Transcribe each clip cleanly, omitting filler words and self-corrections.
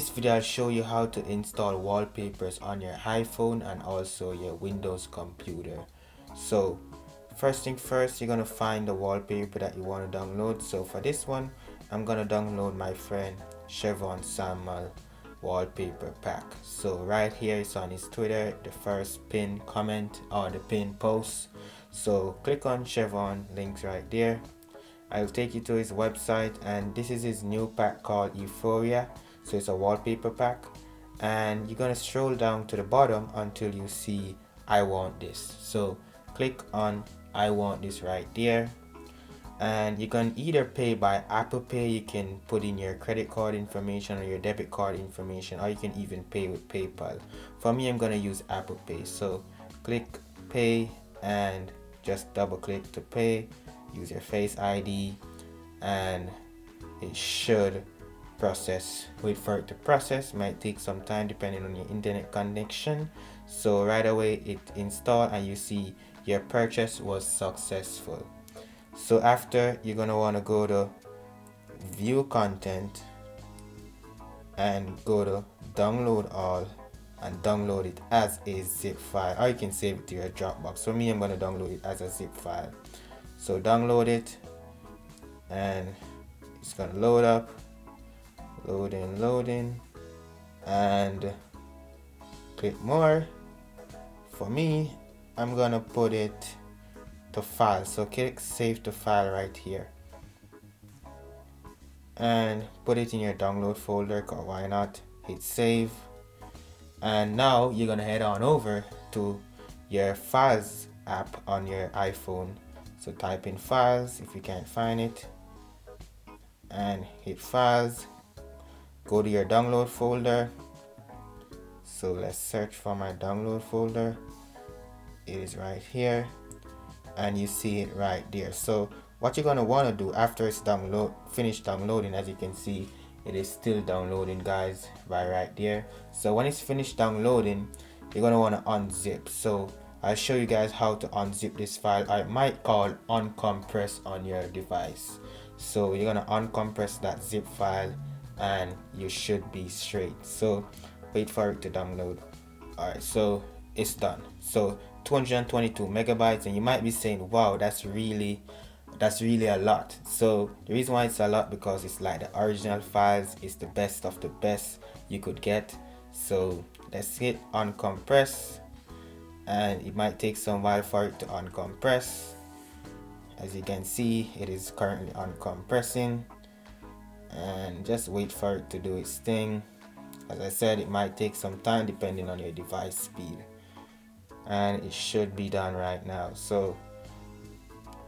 this video I'll show you how to install wallpapers on your iPhone and also your Windows computer. So first thing first, you're gonna find the wallpaper that you want to download. So for this one, I'm gonna download my friend Chevron Samuel wallpaper pack. So right here it's on his Twitter, the first pinned comment or the pinned post. So click on Chevron, links right there. I'll take you to his website, and this is his new pack called Euphoria. So it's a wallpaper pack, and you're gonna stroll down to the bottom until you see I want this. So click on I want this right there, and you can either pay by Apple Pay, you can put in your credit card information or your debit card information, or you can even pay with PayPal. For me, I'm gonna use Apple Pay. So click pay and just double click to pay. Use your Face ID and it should process. Wait for it to process, might take some time depending on your internet connection. So right away it installed and you see your purchase was successful. So after, you're gonna want to go to view content and go to download all and download it as a zip file, or you can save it to your Dropbox. For me, I'm gonna download it as a zip file. So download it and it's gonna load up, loading, and click more. For me, I'm gonna put it to file, so click save to file right here and put it in your download folder, or why not, hit save. And now you're gonna head on over to your files app on your iPhone. So type in files if you can't find it and hit files, go to your download folder. So let's search for my download folder. It is right here and you see it right there. So what you're going to want to do after it's finished downloading, as you can see it is still downloading, guys, right there. So when it's finished downloading, you're going to want to unzip. So I'll show you guys how to unzip this file. I might call uncompress on your device. So you're gonna uncompress that zip file and you should be straight. So wait for it to download. Alright, so it's done. So 222 megabytes, and you might be saying, wow, that's really a lot. So the reason why it's a lot, because it's like the original files, it's the best of the best you could get. So let's hit uncompress, and it might take some while for it to uncompress. As you can see, it is currently uncompressing, and just wait for it to do its thing. As I said, it might take some time depending on your device speed, and it should be done right now. So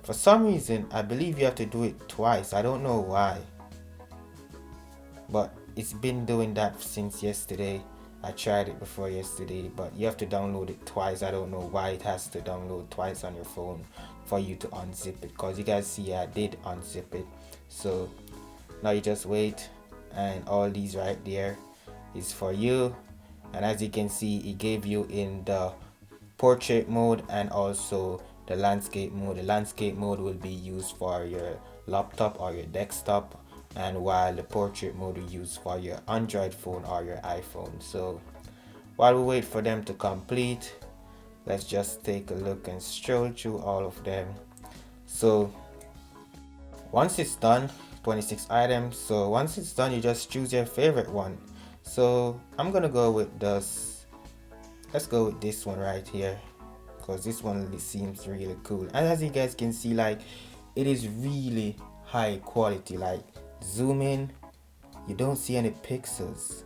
for some reason, I believe you have to do it twice. I don't know why, but it's been doing that since yesterday. I tried it before yesterday, but you have to download it twice. I don't know why it has to download twice on your phone for you to unzip it, because you guys see I did unzip it. So now you just wait, and all these right there is for you. And as you can see, it gave you in the portrait mode and also the landscape mode. The landscape mode will be used for your laptop or your desktop, and while the portrait mode is used for your Android phone or your iPhone. So while we wait for them to complete, let's just take a look and stroll through all of them. So once it's done, 26 items. So once it's done, you just choose your favorite one. So I'm gonna go with this. Let's go with this one right here, because this one seems really cool. And as you guys can see, like, it is really high quality. Like, zoom in, you don't see any pixels.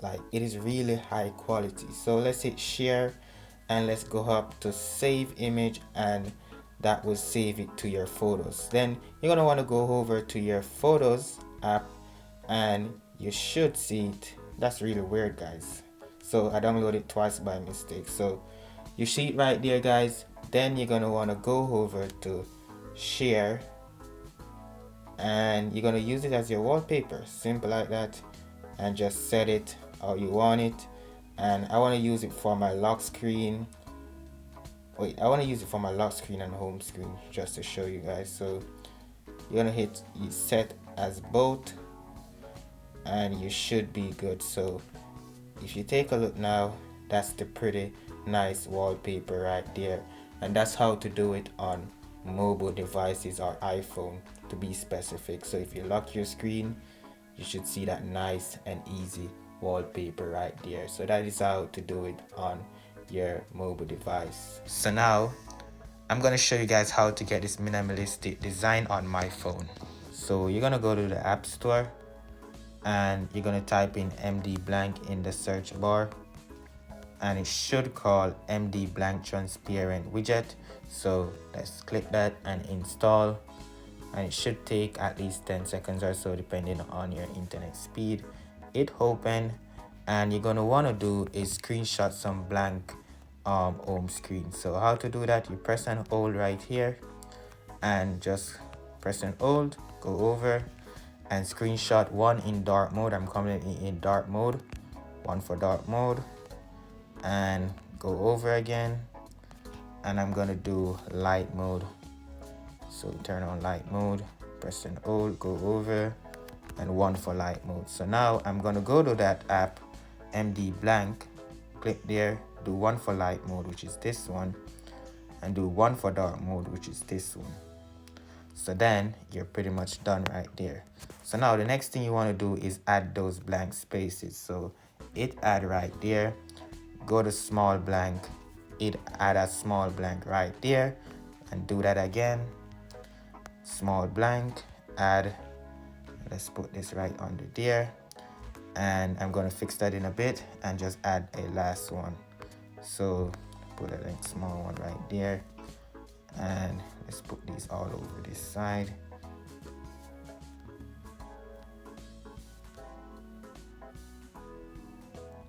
Like, it is really high quality. So let's hit share, and let's go up to save image, and that will save it to your photos. Then you're gonna want to go over to your photos app, and you should see it. That's really weird, guys. So I downloaded it twice by mistake. So you see it right there, guys. Then you're gonna want to go over to share, and you're gonna use it as your wallpaper, simple like that, and just set it how you want it. And I want to use it for my lock screen. I want to use it for my lock screen and home screen, just to show you guys. So you're gonna hit set as both, and you should be good. So if you take a look now, that's the pretty nice wallpaper right there, and that's how to do it on mobile devices or iPhone to be specific. So if you lock your screen, you should see that nice and easy wallpaper right there. So that is how to do it on your mobile device. So now I'm gonna show you guys how to get this minimalistic design on my phone. So you're gonna go to the App Store and you're gonna type in MD blank in the search bar, and it should call MD blank transparent widget. So let's click that and install, and it should take at least 10 seconds or so depending on your internet speed. It open, and you're gonna want to do is screenshot some blank home screen. So how to do that, you press and hold right here, and just press and hold, go over and screenshot one in dark mode. I'm coming in dark mode, one for dark mode, and go over again, and I'm gonna do light mode. So turn on light mode, press and hold, go over, and one for light mode. So now I'm gonna go to that app, MD blank, click there, do one for light mode, which is this one, and do one for dark mode, which is this one. So then you're pretty much done right there. So now the next thing you want to do is add those blank spaces. So it add right there, go to small blank, it add a small blank right there, and do that again, small blank, add, let's put this right under there, and I'm going to fix that in a bit and just add a last one. So put a small one right there, and let's put these all over this side.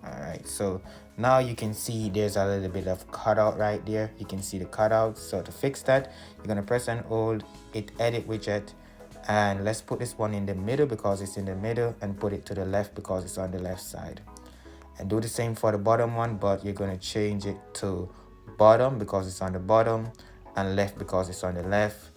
Alright, so now you can see there's a little bit of cutout right there. You can see the cutout. So to fix that, you're gonna press and hold it, edit widget, and let's put this one in the middle because it's in the middle, and put it to the left because it's on the left side. And do the same for the bottom one, but you're gonna change it to bottom because it's on the bottom, and left because it's on the left,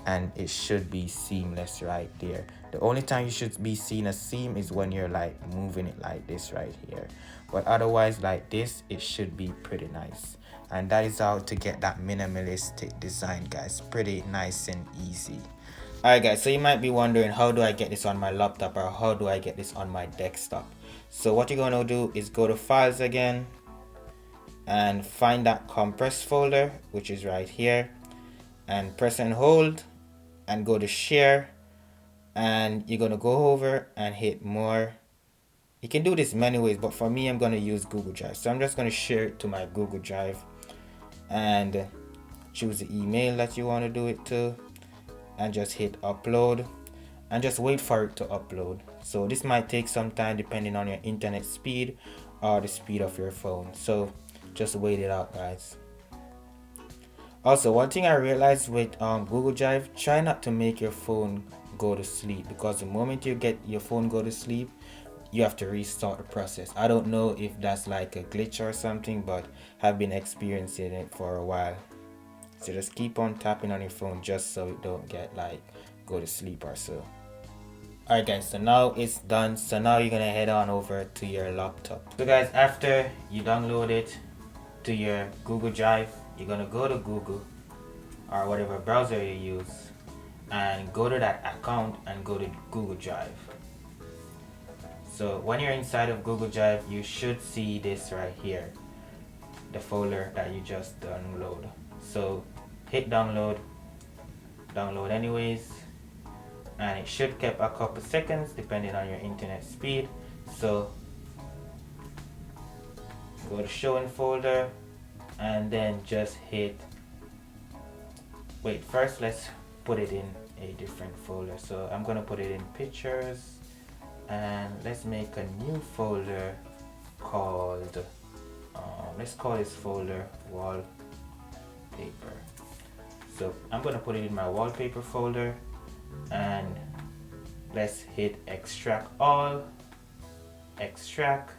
and it should be seamless right there. The only time you should be seeing a seam is when you're like moving it like this right here, but otherwise like this, it should be pretty nice. And that is how to get that minimalistic design, guys. Pretty nice and easy. Alright guys, so you might be wondering, how do I get this on my laptop, or how do I get this on my desktop? So what you're gonna do is go to files again and find that compress folder, which is right here, and press and hold and go to share, and you're gonna go over and hit more. You can do this many ways, but for me, I'm gonna use Google Drive. So I'm just gonna share it to my Google Drive, and choose the email that you want to do it to, and just hit upload, and just wait for it to upload. So this might take some time depending on your internet speed or the speed of your phone. So just wait it out, guys. Also, one thing I realized with Google Drive, try not to make your phone go to sleep, because the moment you get your phone go to sleep, you have to restart the process. I don't know if that's like a glitch or something, but have been experiencing it for a while. So just keep on tapping on your phone just so it don't get like go to sleep or so. Alright guys, so now it's done. So now you're gonna head on over to your laptop. So guys, after you download it to your Google Drive, you're gonna go to Google or whatever browser you use, and go to that account and go to Google Drive. So when you're inside of Google Drive, you should see this right here, the folder that you just download. So hit download, download anyways, and it should take a couple seconds depending on your internet speed. So go to show in folder, and then just hit, wait, first let's put it in a different folder. So I'm gonna put it in pictures, and let's make a new folder called let's call this folder wallpaper. So I'm gonna put it in my wallpaper folder, and let's hit extract all, extract,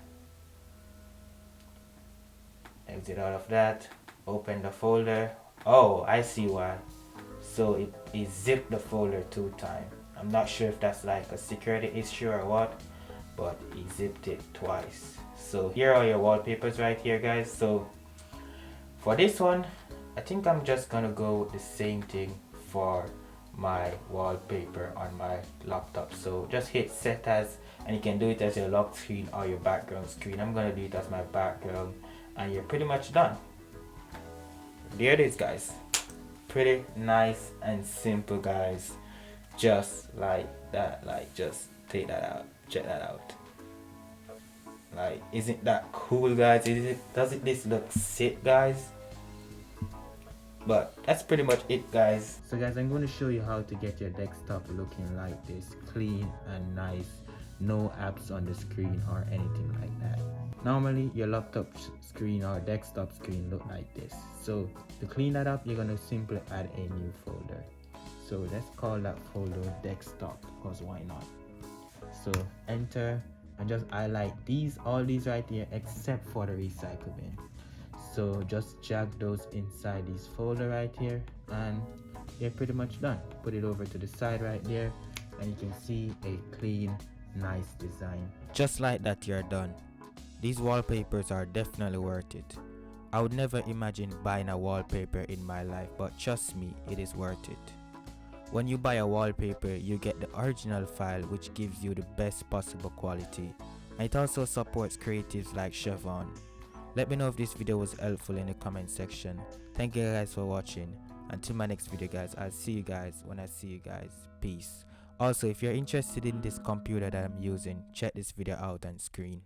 exit out of that, open the folder. Oh, I see why. So it zipped the folder 2 times. I'm not sure if that's like a security issue or what, but he zipped it twice. So here are your wallpapers right here, guys. So for this one, I think I'm just gonna go with the same thing for my wallpaper on my laptop. So just hit set as, and you can do it as your lock screen or your background screen. I'm gonna do it as my background, and you're pretty much done. There it is, guys. Pretty nice and simple, guys. Just like that. Like, just take that out, check that out. Like, isn't that cool, guys? Doesn't this look sick, guys? But that's pretty much it, guys. So guys, I'm going to show you how to get your desktop looking like this, clean and nice, no apps on the screen or anything like that. Normally your laptop screen or desktop screen look like this. So to clean that up, you're going to simply add a new folder. So let's call that folder desktop, because why not? So enter and just highlight all these right here except for the recycle bin. So just drag those inside this folder right here, and you're pretty much done. Put it over to the side right there, and you can see a clean, nice design. Just like that, you're done. These wallpapers are definitely worth it. I would never imagine buying a wallpaper in my life, but trust me, it is worth it. When you buy a wallpaper, you get the original file, which gives you the best possible quality. And it also supports creatives like Chevron. Let me know if this video was helpful in the comment section. Thank you guys for watching. Until my next video, guys, I'll see you guys when I see you guys. Peace. Also, if you're interested in this computer that I'm using, check this video out on screen.